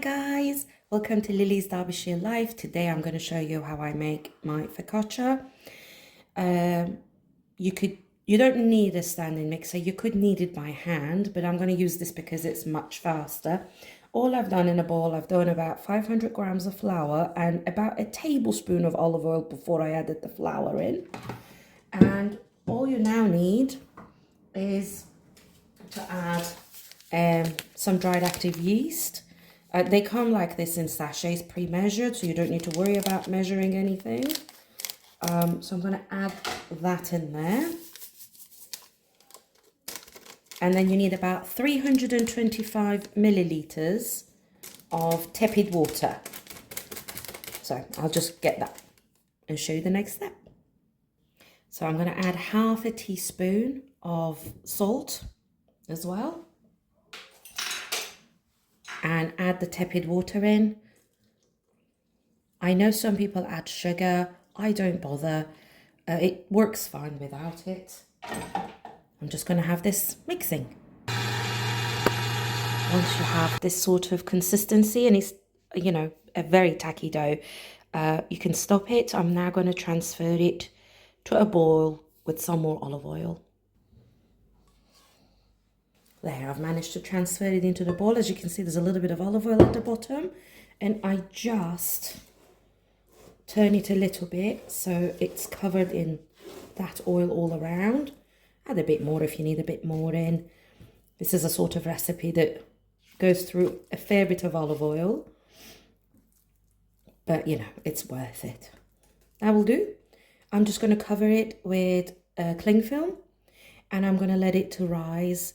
Guys, welcome to Lily's Derbyshire Life. Today I'm going to show you how I make my focaccia. You don't need a standing mixer, you could need it by hand, but I'm going to use this because it's much faster. All I've done in a bowl, I've done about 500 grams of flour and about a tablespoon of olive oil before I added the flour in. And all you now need is to add some dried active yeast. They come like this in sachets, pre-measured, so you don't need to worry about measuring anything. So I'm going to add that in there. And then you need about 325 milliliters of tepid water. So I'll just get that and show you the next step. So I'm going to add half a teaspoon of salt as well. And add the tepid water in. I know some people add sugar. I don't bother. It works fine without it. I'm just going to have this mixing. Once you have this sort of consistency and it's, you know, a very tacky dough, you can stop it. I'm now going to transfer it to a bowl with some more olive oil. There, I've managed to transfer it into the bowl. As you can see, there's a little bit of olive oil at the bottom. And I just turn it a little bit so it's covered in that oil all around. Add a bit more if you need a bit more in. This is a sort of recipe that goes through a fair bit of olive oil. But, you know, it's worth it. That will do. I'm just going to cover it with cling film. And I'm going to let it to rise.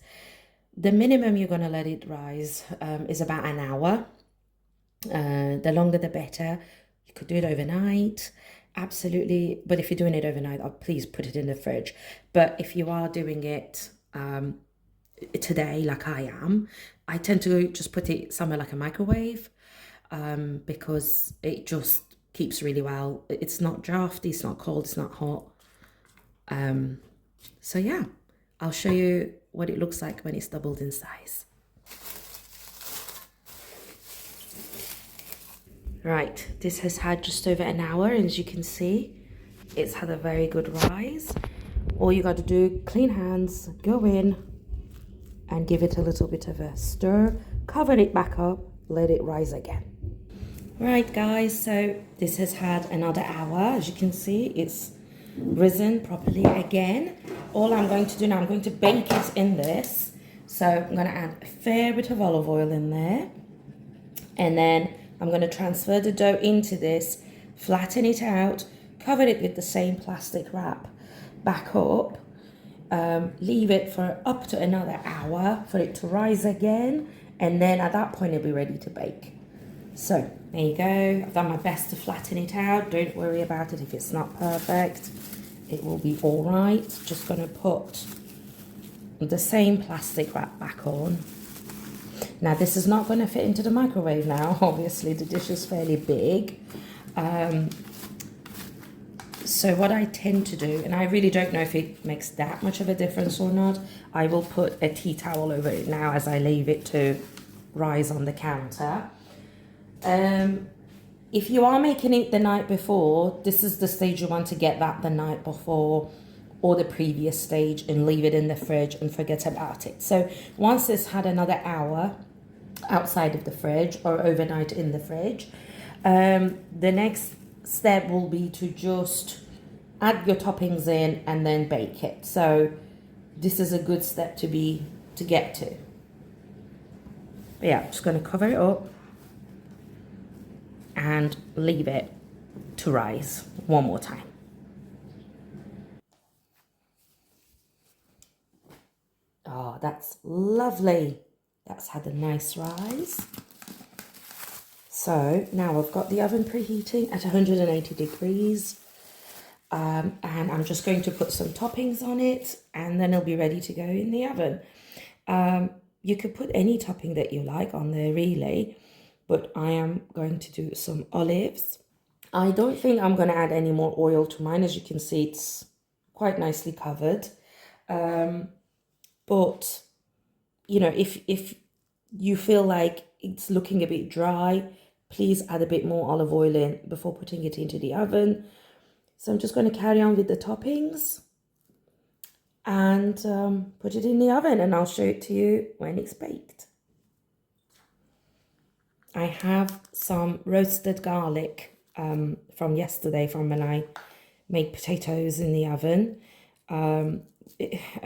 The minimum you're going to let it rise is about an hour. The longer the better. You could do it overnight, absolutely. But if you're doing it overnight, please put it in the fridge. But if you are doing it today, like I am, I tend to just put it somewhere like a microwave because it just keeps really well. It's not drafty, it's not cold, it's not hot. So yeah, I'll show you what it looks like when it's doubled in size. Right, this has had just over an hour, and as you can see, it's had a very good rise. All you got to do, clean hands, go in and give it a little bit of a stir, cover it back up, let it rise again. Right guys, so this has had another hour. As you can see, it's risen properly again. All I'm going to do now, I'm going to bake it in this. So I'm going to add a fair bit of olive oil in there. And then I'm going to transfer the dough into this, flatten it out, cover it with the same plastic wrap, back up, leave it for up to another hour for it to rise again. And then at that point, it'll be ready to bake. So there you go. I've done my best to flatten it out. Don't worry about it if it's not perfect. It will be all right. Just going to put the same plastic wrap back on. Now this is not going to fit into the microwave now. Obviously the dish is fairly big. So what I tend to do, and I really don't know if it makes that much of a difference or not, I will put a tea towel over it now as I leave it to rise on the counter. If you are making it the night before, this is the stage you want to get that the night before or the previous stage, and leave it in the fridge and forget about it. So once it's had another hour outside of the fridge or overnight in the fridge, the next step will be to just add your toppings in and then bake it. So this is a good step to get to. But yeah, I'm just going to cover it up and leave it to rise one more time. Oh, that's lovely. That's had a nice rise. So now I've got the oven preheating at 180 degrees. And I'm just going to put some toppings on it, and then it'll be ready to go in the oven. You could put any topping that you like on there really, but I am going to do some olives. I don't think I'm going to add any more oil to mine. As you can see, it's quite nicely covered. But, you know, if you feel like it's looking a bit dry, please add a bit more olive oil in before putting it into the oven. So I'm just going to carry on with the toppings and put it in the oven, and I'll show it to you when it's baked. I have some roasted garlic from yesterday, from when I made potatoes in the oven. I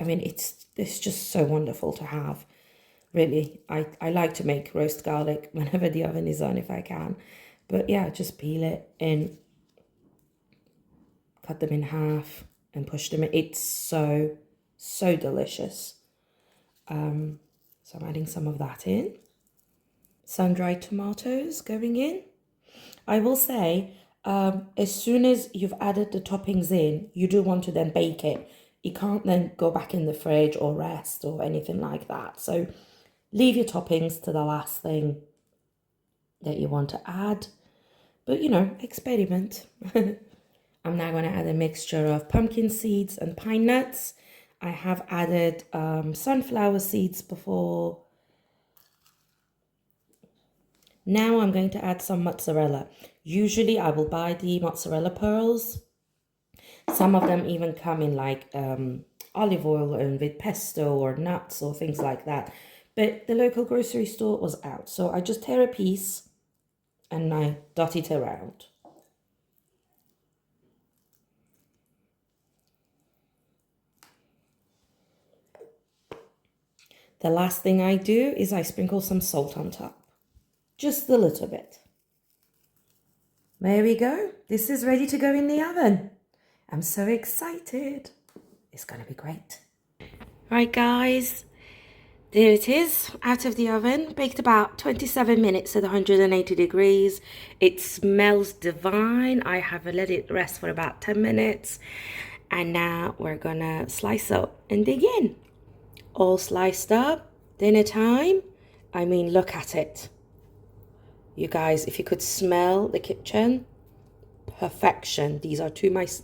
mean, it's just so wonderful to have. Really, I like to make roast garlic whenever the oven is on if I can. But yeah, just peel it and cut them in half and push them in. It's so delicious. So I'm adding some of that in. Sun-dried tomatoes going in. I will say, as soon as you've added the toppings in, you do want to then bake it. You can't then go back in the fridge or rest or anything like that. So leave your toppings to the last thing that you want to add. But, you know, experiment. I'm now going to add a mixture of pumpkin seeds and pine nuts. I have added sunflower seeds before. Now I'm going to add some mozzarella. Usually I will buy the mozzarella pearls. Some of them even come in like olive oil and with pesto or nuts or things like that. But the local grocery store was out. So I just tear a piece and I dot it around. The last thing I do is I sprinkle some salt on top. Just a little bit. There we go. This is ready to go in the oven. I'm so excited. It's going to be great. Right, guys. There it is, out of the oven, baked about 27 minutes at 180 degrees. It smells divine. I have let it rest for about 10 minutes. And now we're gonna slice up and dig in. All sliced up, dinner time. I mean, look at it. You guys, if you could smell the kitchen, perfection. These are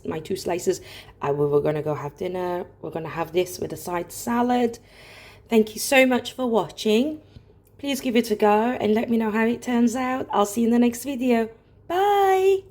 my two slices. We're gonna go have dinner. We're gonna have this with a side salad. Thank you so much for watching. Please give it a go and let me know how it turns out. I'll see you in the next video. Bye.